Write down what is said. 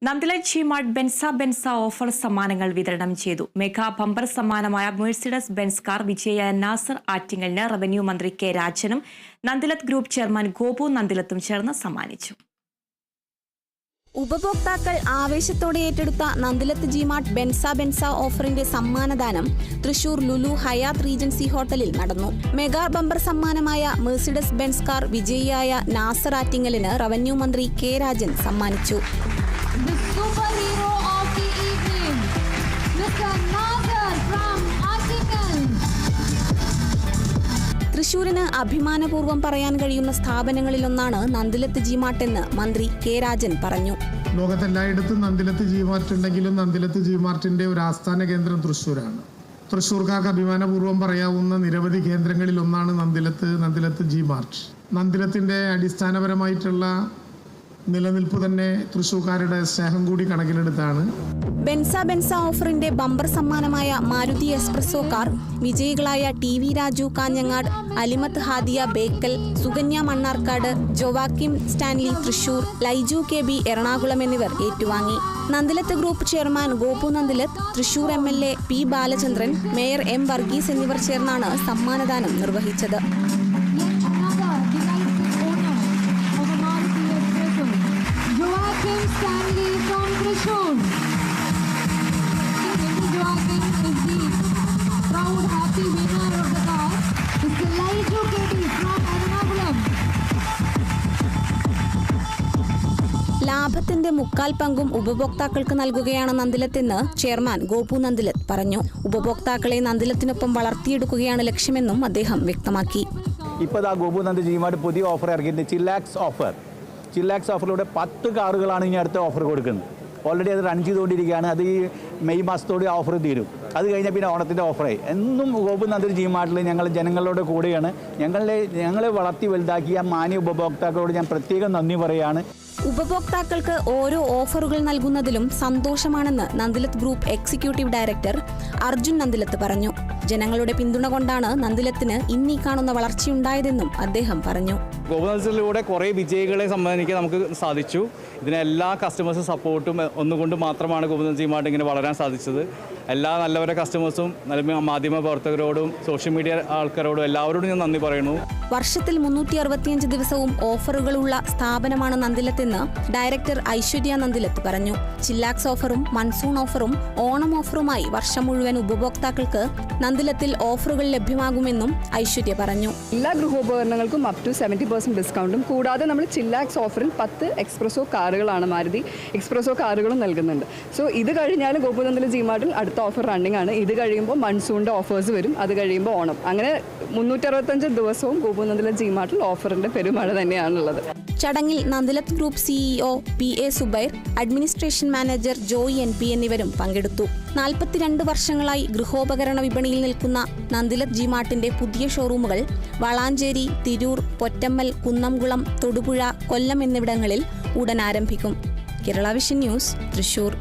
Nandilath G mart ബെൻസ offer സമ്മാനങ്ങൾ വിതരണം ചെയ്തു. മെഗാ ബമ്പർ സമ്മാനമായ മെഴ്സിഡസ് ബെൻസ് കാർ വിജയിയായ നാസർ ആറ്റിങ്ങലിന് റവന്യൂ മന്ത്രി കെ രാജനും നന്ദിലത്ത് ഗ്രൂപ്പ് ചെയർമാൻ ഗോപു നന്ദിലത്തും ചേർന്ന് സമ്മാനിച്ചു. ഉപഭോക്താക്കൾ ആവേശത്തോടെ ഏറ്റെടുത്ത നന്ദിലത്ത് ജിമാർട്ട് ബെൻസ ഓഫറിന്റെ സമ്മാനദാനം തൃശൂർ ലുലു ഹയാത്ത് റീജൻസി ഹോട്ടലിൽ നടന്നു. മെഗാ ബമ്പർ സമ്മാനമായ മെഴ്സിഡസ് ബെൻസ് കാർ വിജയിയായ നാസർ ആറ്റിങ്ങലിന് റവന്യൂ മന്ത്രി കെ രാജൻ സമ്മാനിച്ചു. തൃശൂരിന് അഭിമാനപൂർവ്വം പറയാൻ കഴിയുന്ന സ്ഥാപനങ്ങളിലൊന്നാണ് നന്ദിലത്ത് ജിമാർട്ട് എന്ന് മന്ത്രി കെ രാജൻ പറഞ്ഞു. ലോകത്തെല്ലായിടത്തും നന്ദിലത്ത് ജിമാർട്ട് ഉണ്ടെങ്കിലും നന്ദിലത്ത് ജിമാർട്ടിന്റെ ഒരു ആസ്ഥാന കേന്ദ്രം തൃശ്ശൂരാണ്. തൃശ്ശൂർക്കാർക്ക് അഭിമാനപൂർവ്വം പറയാവുന്ന നിരവധി കേന്ദ്രങ്ങളിൽ ഒന്നാണ് നന്ദിലത്ത് ജിമാർട്ട്. നന്ദിലത്തിന്റെ അടിസ്ഥാനപരമായിട്ടുള്ള നിലനിൽപ്പ് തന്നെ തൃശ്ശൂർക്കാരുടെ സ്നേഹം കൂടി കണക്കിലെടുത്താണ്. ബെൻസ ഓഫറിന്റെ ബമ്പർ സമ്മാനമായ മാരുതി എക്സ്പ്രസോ കാർ വിജയികളായ TV Raju Kanhangad, Alimath Hadiya Bekal, Sukanya Mannarkkad, Joachim Stanley Thrissur, Laiju KB Ernakulam എന്നിവർ ഏറ്റുവാങ്ങി. Nandilath group chairman Gopu Nandilath, Thrissur MLA P Balachandran, mayor M Varghese എന്നിവർ ചേർന്നാണ് സമ്മാനദാനം നിർവഹിച്ചത്. Stanley from Trishul. Joaquin is the proud happy winner of the car. Mr. Laijo KB from Ernakulam. ലാഭത്തിന്റെ മുക്കാൽ പങ്കും ഉപഭോക്താക്കൾക്ക് നൽകുകയാണ് നന്ദിലത്തെന്ന് ചെയർമാൻ ഗോപു നന്ദിലത്ത് പറഞ്ഞു. ഉപഭോക്താക്കളെ നന്ദിലത്തിനൊപ്പം വളർത്തിയെടുക്കുകയാണ് ലക്ഷ്യമെന്നും അദ്ദേഹം വ്യക്തമാക്കി. ഇപ്പോൾ ഗോപു നന്ദി ജിമാർട്ട് പുതിയ ഓഫർ ഇറക്കിയിട്ടുണ്ട്. ചില്ലാക്സ് ഓഫറിലൂടെ 10 കാറുകളാണ് ഇനി അടുത്ത ഓഫർ കൊടുക്കുന്നത്. ഓൾറെഡി അത് റൺ ചെയ്തുകൊണ്ടിരിക്കുകയാണ്. അത് ഈ മെയ് മാസത്തോടെ ഓഫർ തീരും. അത് കഴിഞ്ഞാൽ പിന്നെ ഓണത്തിൻ്റെ ഓഫറായി. എന്നും ഗോപു നന്ദി ജിമാർട്ടിൽ ഞങ്ങൾ ജനങ്ങളുടെ കൂടെയാണ്. ഞങ്ങളെ വളർത്തി വലുതാക്കിയ മാന്യ ഉപഭോക്താക്കളോട് ഞാൻ പ്രത്യേകം നന്ദി പറയുകയാണ്. ഉപഭോക്താക്കൾക്ക് ഓരോ ഓഫറുകൾ നൽകുന്നതിലും സന്തോഷമാണെന്ന് Nandilath group executive director Arjun Nandilath പറഞ്ഞു. ജനങ്ങളുടെ പിന്തുണ കൊണ്ടാണ് നന്ദിലത്തിന് ഇന്നീ കാണുന്ന വളർച്ചയുണ്ടായതെന്നും അദ്ദേഹം പറഞ്ഞു. ഗോപുനന്ദിലത്തിലൂടെ കുറേ വിജയികളെ സമ്മാനിക്കാൻ നമുക്ക് സാധിച്ചു. ഇതിന് എല്ലാ കസ്റ്റമേഴ്സും സപ്പോർട്ടും ഒന്നുകൊണ്ട് മാത്രമാണ് ഗോപുനന്ദി ജിമാർട്ട് ഇങ്ങനെ വളരാൻ സാധിച്ചത്. എല്ലാ നല്ലവരുടെ കസ്റ്റമേഴ്സും മാധ്യമ പ്രവർത്തകരോടും സോഷ്യൽ മീഡിയ ആൾക്കാരോടും എല്ലാവരോടും ഞാൻ നന്ദി പറയുന്നു. വർഷത്തിൽ 365 ദിവസവും ഓഫറുകളുള്ള സ്ഥാപനമാണ് നന്ദിലത്തെന്ന് ഡയറക്ടർ ഐശ്വര്യ നന്ദിലത്ത് പറഞ്ഞു. ചില്ലാക്സ് ഓഫറും മൺസൂൺ ഓഫറും ഓണം ഓഫറുമായി വർഷം മുഴുവൻ ഉപഭോക്താക്കൾക്ക് നന്ദിലത്തിൽ ഓഫറുകൾ ലഭ്യമാകുമെന്നും ഐശ്വര്യ പറഞ്ഞു. എല്ലാ ഗൃഹോപകരണങ്ങൾക്കും അപ് ടു 70% ഡിസ്കൗണ്ടും കൂടാതെ നമ്മൾ ചില്ലാക്സ് ഓഫറിൽ 10 എക്സ്പ്രസോ കാറുകളാണ് മാരുതി എക്സ്പ്രസോ കാറുകളും നൽകുന്നുണ്ട്. സോ ഇത് കഴിഞ്ഞാൽ ഗോപു നന്ദിലത്ത് ജിമാർട്ടിൽ അടുത്ത ഓഫർ റണ്ണിംഗ് ആണ്. ഇത് കഴിയുമ്പോൾ മൺസൂണിൻ്റെ ഓഫേഴ്സ് വരും. അത് കഴിയുമ്പോൾ ഓണം. അങ്ങനെ 365 ദിവസവും ഗോപു നന്ദിലത്ത് ജിമാർട്ടിൽ ഓഫറിന്റെ പെരുമഴ തന്നെയാണുള്ളത്. ചടങ്ങിൽ Nandilath group CEO PA Subair, administration manager Joy NP എന്നിവരും പങ്കെടുത്തു. 42 വർഷങ്ങളായി ഗൃഹോപകരണ വിപണിയിൽ നിൽക്കുന്ന നന്ദിലത്ത് ജിമാർട്ടിന്റെ പുതിയ ഷോറൂമുകൾ വളാഞ്ചേരി, തിരൂർ, പൊറ്റമ്മൽ, കുന്നംകുളം, തൊടുപുഴ, കൊല്ലം എന്നിവിടങ്ങളിൽ ഉടൻ ആരംഭിക്കും. Kerala vision news, Thrissur.